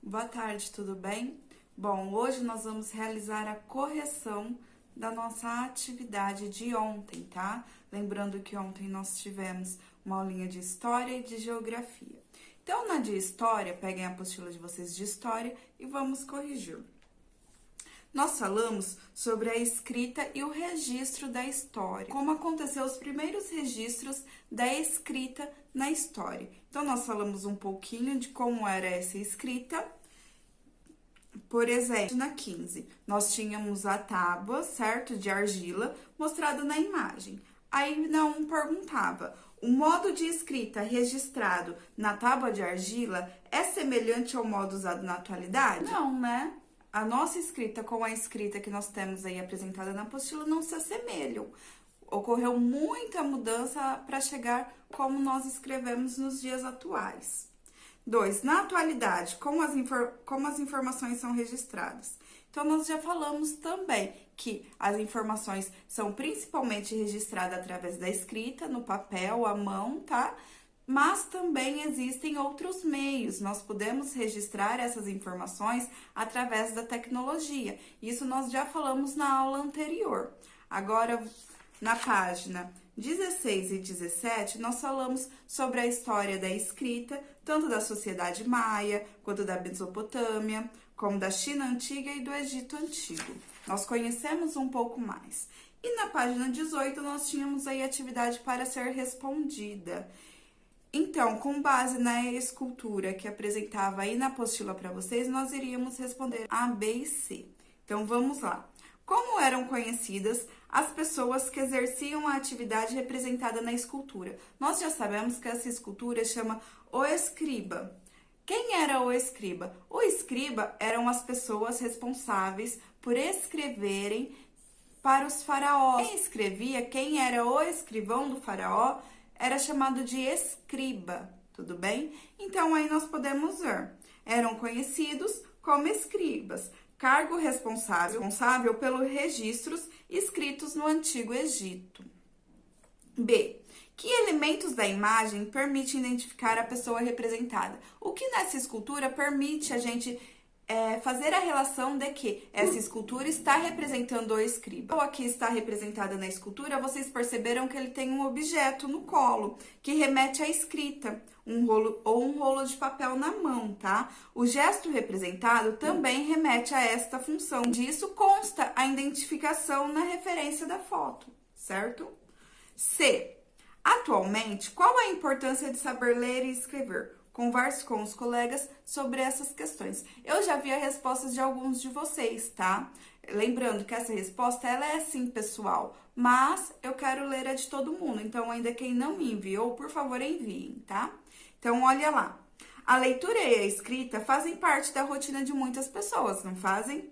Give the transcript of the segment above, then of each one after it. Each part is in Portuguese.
Boa tarde, tudo bem? Bom, hoje nós vamos realizar a correção da nossa atividade de ontem, tá? Lembrando que ontem nós tivemos uma aulinha de História e de Geografia. Então, na de História, peguem a apostila de vocês de História e vamos corrigir. Nós falamos sobre a escrita e o registro da história, como aconteceu os primeiros registros da escrita na história. Então, nós falamos um pouquinho de como era essa escrita. Por exemplo, na 15, nós tínhamos a tábua, certo, de argila, mostrada na imagem. Aí, não perguntava, o modo de escrita registrado na tábua de argila é semelhante ao modo usado na atualidade? Não, né? A nossa escrita com a escrita que nós temos aí apresentada na apostila não se assemelham. Ocorreu muita mudança para chegar como nós escrevemos nos dias atuais. 2. Na atualidade, como as informações são registradas? Então, nós já falamos também que as informações são principalmente registradas através da escrita, no papel, à mão, tá? Mas também existem outros meios, nós podemos registrar essas informações através da tecnologia. Isso nós já falamos na aula anterior. Agora, na página 16 e 17, nós falamos sobre a história da escrita, tanto da sociedade maia, quanto da Mesopotâmia, como da China Antiga e do Egito Antigo. Nós conhecemos um pouco mais. E na página 18, nós tínhamos aí atividade para ser respondida. Então, com base na escultura que apresentava aí na apostila para vocês, nós iríamos responder A, B e C. Então, vamos lá. Como eram conhecidas as pessoas que exerciam a atividade representada na escultura? Nós já sabemos que essa escultura chama o escriba. Quem era o escriba? O escriba eram as pessoas responsáveis por escreverem para os faraós. Quem escrevia, quem era o escrivão do faraó, era chamado de escriba, tudo bem? Então, aí nós podemos ver, eram conhecidos como escribas, cargo responsável pelos registros escritos no Antigo Egito. B. Que elementos da imagem permitem identificar a pessoa representada? O que nessa escultura permite a gente fazer a relação de que essa escultura está representando o escriba. Ou aqui está representada na escultura, vocês perceberam que ele tem um objeto no colo, que remete à escrita, um rolo de papel na mão, tá? O gesto representado também remete a esta função. Disso consta a identificação na referência da foto, certo? C. Atualmente, qual a importância de saber ler e escrever? Converse com os colegas sobre essas questões. Eu já vi a resposta de alguns de vocês, tá? Lembrando que essa resposta, ela é sim pessoal, mas eu quero ler a de todo mundo. Então, ainda quem não me enviou, por favor, enviem, tá? Então, olha lá. A leitura e a escrita fazem parte da rotina de muitas pessoas, não fazem?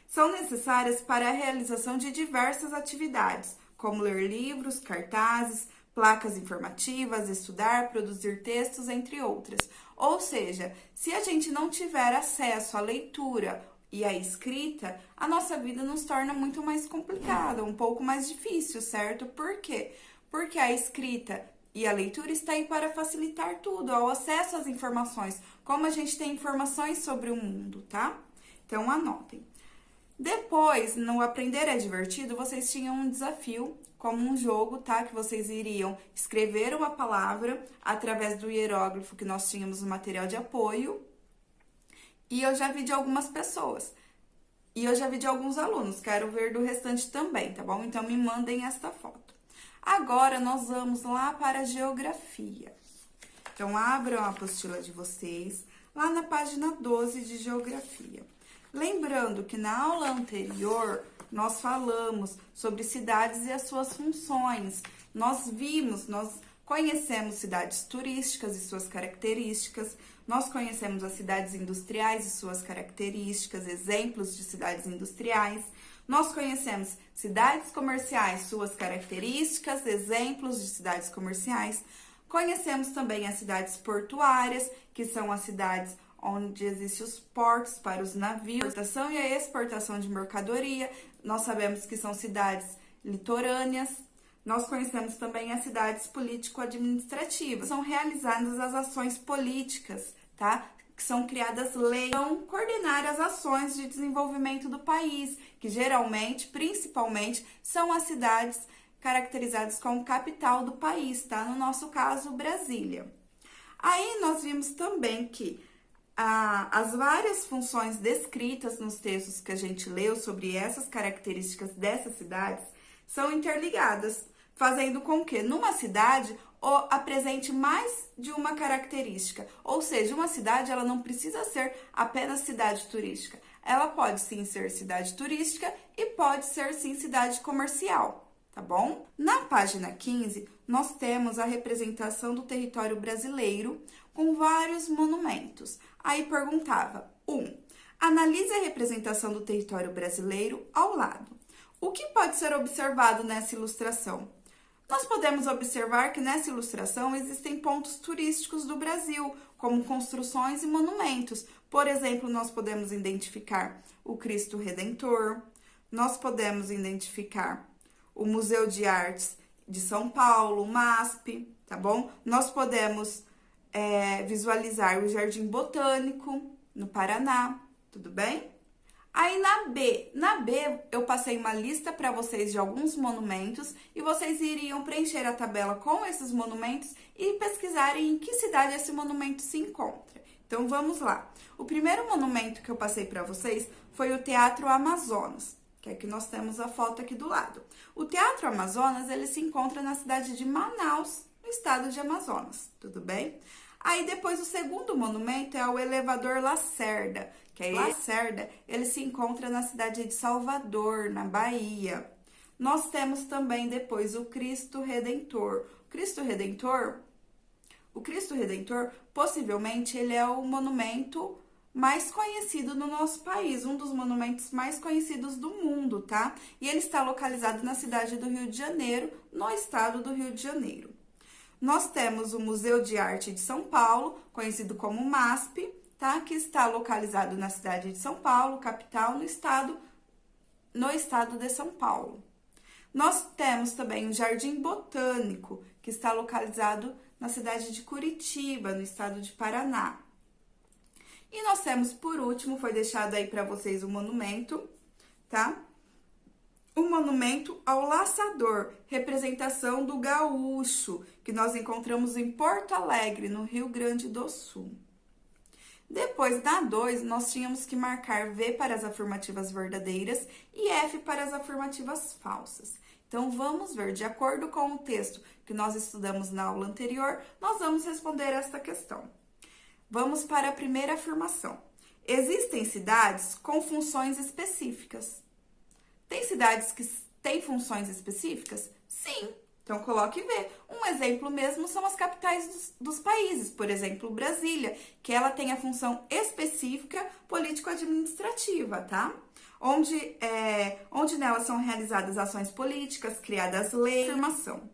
São necessárias para a realização de diversas atividades, como ler livros, cartazes, placas informativas, estudar, produzir textos, entre outras. Ou seja, se a gente não tiver acesso à leitura e à escrita, a nossa vida nos torna muito mais complicada, um pouco mais difícil, certo? Por quê? Porque a escrita e a leitura está aí para facilitar tudo, o acesso às informações, como a gente tem informações sobre o mundo, tá? Então, anotem. Depois, no Aprender é Divertido, vocês tinham um desafio, como um jogo, tá? Que vocês iriam escrever uma palavra através do hieróglifo que nós tínhamos no material de apoio. E eu já vi de algumas pessoas. E eu já vi de alguns alunos. Quero ver do restante também, tá bom? Então, me mandem esta foto. Agora, nós vamos lá para a geografia. Então, abram a apostila de vocês, lá na página 12 de geografia. Lembrando que na aula anterior, nós falamos sobre cidades e as suas funções. Nós conhecemos cidades turísticas e suas características, nós conhecemos as cidades industriais e suas características, exemplos de cidades industriais, nós conhecemos cidades comerciais, suas características, exemplos de cidades comerciais, conhecemos também as cidades portuárias, que são as cidades onde existem os portos para os navios, a importação e a exportação de mercadoria. Nós sabemos que são cidades litorâneas. Nós conhecemos também as cidades político-administrativas. São realizadas as ações políticas, tá? que são criadas leis para coordenar as ações de desenvolvimento do país, que geralmente, principalmente, são as cidades caracterizadas como capital do país, tá? No nosso caso, Brasília. Aí nós vimos também que as várias funções descritas nos textos que a gente leu sobre essas características dessas cidades são interligadas, fazendo com que numa cidade apresente mais de uma característica. Ou seja, uma cidade ela não precisa ser apenas cidade turística. Ela pode sim ser cidade turística e pode ser sim cidade comercial. Tá bom? Na página 15, nós temos a representação do território brasileiro com vários monumentos. Aí perguntava: 1. Analise a representação do território brasileiro ao lado. O que pode ser observado nessa ilustração? Nós podemos observar que nessa ilustração existem pontos turísticos do Brasil, como construções e monumentos. Por exemplo, nós podemos identificar o Cristo Redentor, nós podemos identificar o Museu de Artes de São Paulo, o MASP, tá bom? Nós podemos visualizar o Jardim Botânico, no Paraná, tudo bem? Aí na B eu passei uma lista para vocês de alguns monumentos e vocês iriam preencher a tabela com esses monumentos e pesquisarem em que cidade esse monumento se encontra. Então vamos lá. O primeiro monumento que eu passei para vocês foi o Teatro Amazonas, que é que nós temos a foto aqui do lado. O Teatro Amazonas, ele se encontra na cidade de Manaus, no estado de Amazonas, tudo bem? Aí depois o segundo monumento é o Elevador Lacerda, que é Lacerda, ele se encontra na cidade de Salvador, na Bahia. Nós temos também depois o Cristo Redentor. O Cristo Redentor, possivelmente, ele é o monumento mais conhecido no nosso país, um dos monumentos mais conhecidos do mundo, tá? E ele está localizado na cidade do Rio de Janeiro, no estado do Rio de Janeiro. Nós temos o Museu de Arte de São Paulo, conhecido como MASP, tá? Que está localizado na cidade de São Paulo, capital, no estado de São Paulo. Nós temos também o Jardim Botânico, que está localizado na cidade de Curitiba, no estado de Paraná. E nós temos, por último, foi deixado aí para vocês o monumento, tá? O monumento ao laçador, representação do gaúcho, que nós encontramos em Porto Alegre, no Rio Grande do Sul. Depois da 2, nós tínhamos que marcar V para as afirmativas verdadeiras e F para as afirmativas falsas. Então, vamos ver, de acordo com o texto que nós estudamos na aula anterior, nós vamos responder esta questão. Vamos para a primeira afirmação. Existem cidades com funções específicas. Tem cidades que têm funções específicas? Sim. Então, coloque V. Um exemplo mesmo são as capitais dos países. Por exemplo, Brasília, que ela tem a função específica político-administrativa, tá? Onde nelas são realizadas ações políticas, criadas leis, afirmação.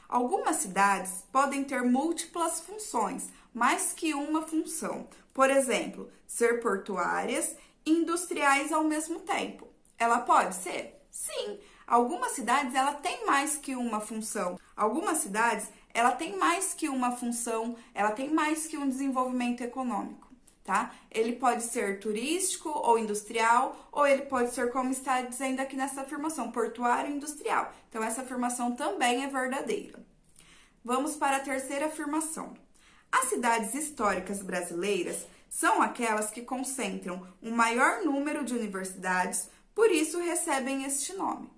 Algumas cidades podem ter múltiplas funções, mais que uma função. Por exemplo, ser portuárias e industriais ao mesmo tempo. Ela pode ser? Sim. Algumas cidades, ela tem mais que uma função. Algumas cidades, ela tem mais que uma função, ela tem mais que um desenvolvimento econômico, tá? Ele pode ser turístico ou industrial, ou ele pode ser, como está dizendo aqui nessa afirmação, portuário e industrial. Então, essa afirmação também é verdadeira. Vamos para a terceira afirmação. As cidades históricas brasileiras são aquelas que concentram um maior número de universidades, por isso recebem este nome.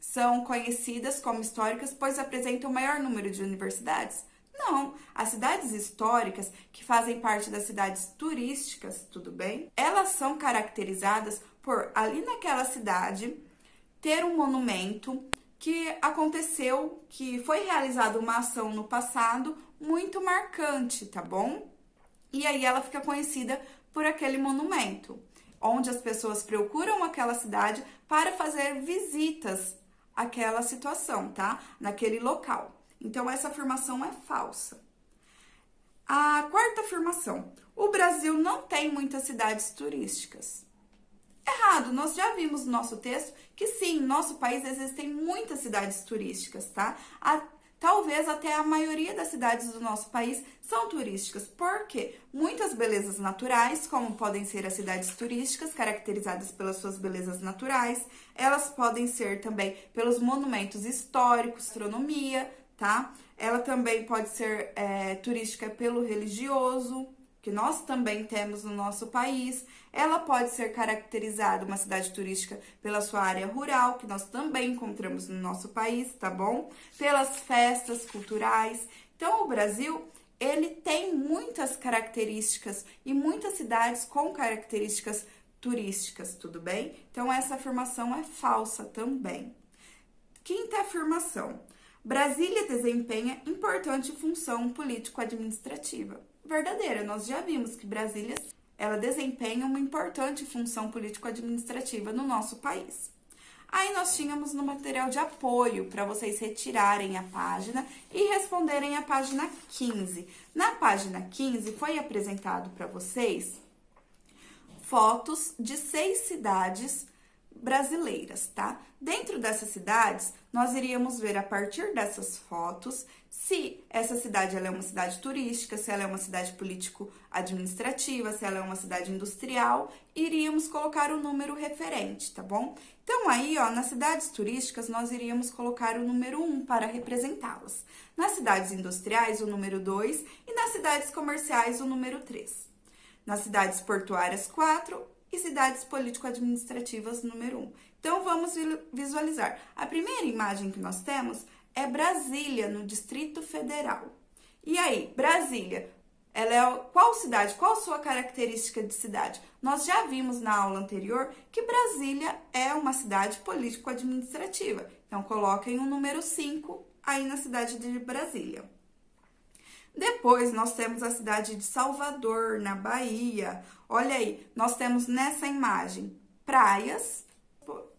São conhecidas como históricas, pois apresentam o maior número de universidades? Não, as cidades históricas, que fazem parte das cidades turísticas, tudo bem? Elas são caracterizadas por, ali naquela cidade, ter um monumento que aconteceu, que foi realizada uma ação no passado muito marcante, tá bom? E aí ela fica conhecida por aquele monumento, onde as pessoas procuram aquela cidade para fazer visitas àquela situação, tá? Naquele local. Então, essa afirmação é falsa. A quarta afirmação. O Brasil não tem muitas cidades turísticas. Errado, nós já vimos no nosso texto que sim, no nosso país existem muitas cidades turísticas, tá? Talvez até a maioria das cidades do nosso país são turísticas, porque muitas belezas naturais, como podem ser as cidades turísticas, caracterizadas pelas suas belezas naturais, elas podem ser também pelos monumentos históricos, astronomia, tá? Ela também pode ser turística pelo religioso, que nós também temos no nosso país. Ela pode ser caracterizada, uma cidade turística, pela sua área rural, que nós também encontramos no nosso país, tá bom? Pelas festas culturais. Então, o Brasil, ele tem muitas características e muitas cidades com características turísticas, tudo bem? Então, essa afirmação é falsa também. Quinta afirmação. Brasília desempenha importante função político-administrativa. Verdadeira, nós já vimos que Brasília ela desempenha uma importante função político-administrativa no nosso país. Aí nós tínhamos no material de apoio para vocês retirarem a página e responderem a página 15. Na página 15 foi apresentado para vocês fotos de 6 cidades brasileiras, tá? Dentro dessas cidades, nós iríamos ver a partir dessas fotos se essa cidade ela é uma cidade turística, se ela é uma cidade político-administrativa, se ela é uma cidade industrial, iríamos colocar o número referente, tá bom? Então aí, ó, nas cidades turísticas, nós iríamos colocar o número 1 para representá-las. Nas cidades industriais, o número 2 e nas cidades comerciais, o número 3. Nas cidades portuárias, 4 e cidades político-administrativas, número 1. Então, vamos visualizar. A primeira imagem que nós temos é Brasília, no Distrito Federal. E aí, Brasília, ela é qual cidade? Qual a sua característica de cidade? Nós já vimos na aula anterior que Brasília é uma cidade político-administrativa. Então, coloquem o número 5 aí na cidade de Brasília. Depois, nós temos a cidade de Salvador, na Bahia. Olha aí, nós temos nessa imagem praias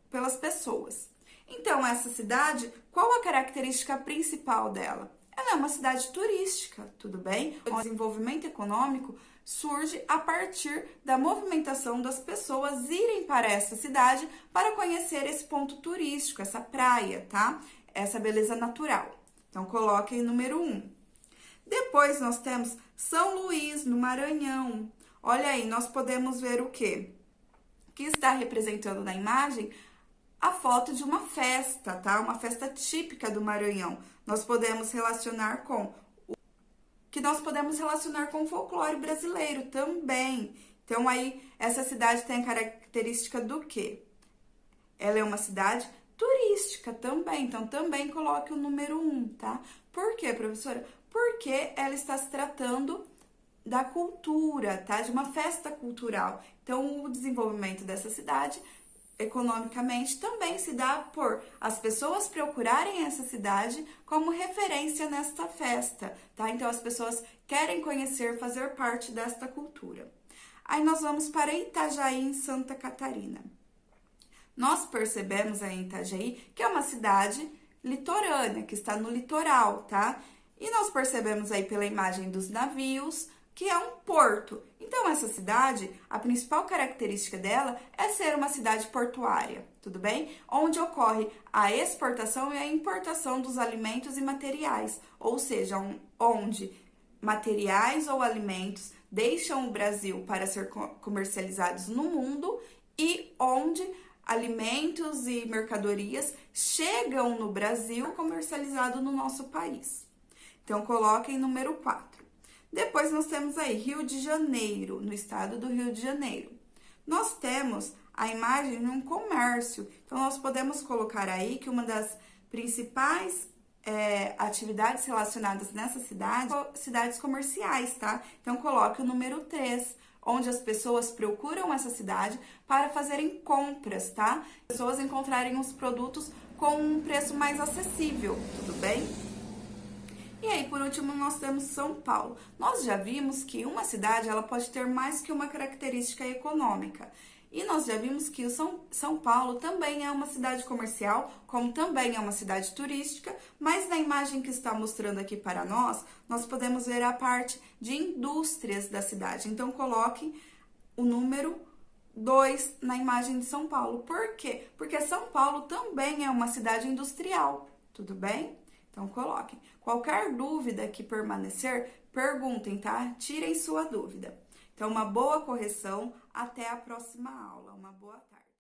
pelas pessoas. Então, essa cidade, qual a característica principal dela? Ela é uma cidade turística, tudo bem? O desenvolvimento econômico surge a partir da movimentação das pessoas irem para essa cidade para conhecer esse ponto turístico, essa praia, tá? Essa beleza natural. Então, coloquem número 1. Depois, nós temos São Luís, no Maranhão. Olha aí, nós podemos ver o quê? Que está representando na imagem a foto de uma festa, tá? Uma festa típica do Maranhão. Nós podemos relacionar com o folclore brasileiro também. Então, aí, essa cidade tem a característica do quê? Ela é uma cidade turística também. Então, também coloque o número 1, tá? Por quê, professora? Porque ela está se tratando da cultura, tá? De uma festa cultural. Então, o desenvolvimento dessa cidade, economicamente, também se dá por as pessoas procurarem essa cidade como referência nesta festa, tá? Então, as pessoas querem conhecer, fazer parte desta cultura. Aí, nós vamos para Itajaí, em Santa Catarina. Nós percebemos aí em Itajaí que é uma cidade litorânea, que está no litoral, tá? E nós percebemos aí pela imagem dos navios que é um porto. Então, essa cidade, a principal característica dela é ser uma cidade portuária, tudo bem? Onde ocorre a exportação e a importação dos alimentos e materiais, ou seja, onde materiais ou alimentos deixam o Brasil para ser comercializados no mundo e onde alimentos e mercadorias chegam no Brasil comercializado no nosso país. Então, coloquem número 4. Depois, nós temos aí Rio de Janeiro, no estado do Rio de Janeiro. Nós temos a imagem de um comércio. Então, nós podemos colocar aí que uma das principais atividades relacionadas nessa cidade são cidades comerciais, tá? Então, coloque o número 3, onde as pessoas procuram essa cidade para fazerem compras, tá? As pessoas encontrarem os produtos com um preço mais acessível, tudo bem? E aí, por último, nós temos São Paulo. Nós já vimos que uma cidade ela pode ter mais que uma característica econômica. E nós já vimos que o São Paulo também é uma cidade comercial, como também é uma cidade turística, mas na imagem que está mostrando aqui para nós, nós podemos ver a parte de indústrias da cidade. Então, coloquem o número 2 na imagem de São Paulo. Por quê? Porque São Paulo também é uma cidade industrial, tudo bem? Então, coloquem. Qualquer dúvida que permanecer, perguntem, tá? Tirem sua dúvida. Então, uma boa correção. Até a próxima aula. Uma boa tarde.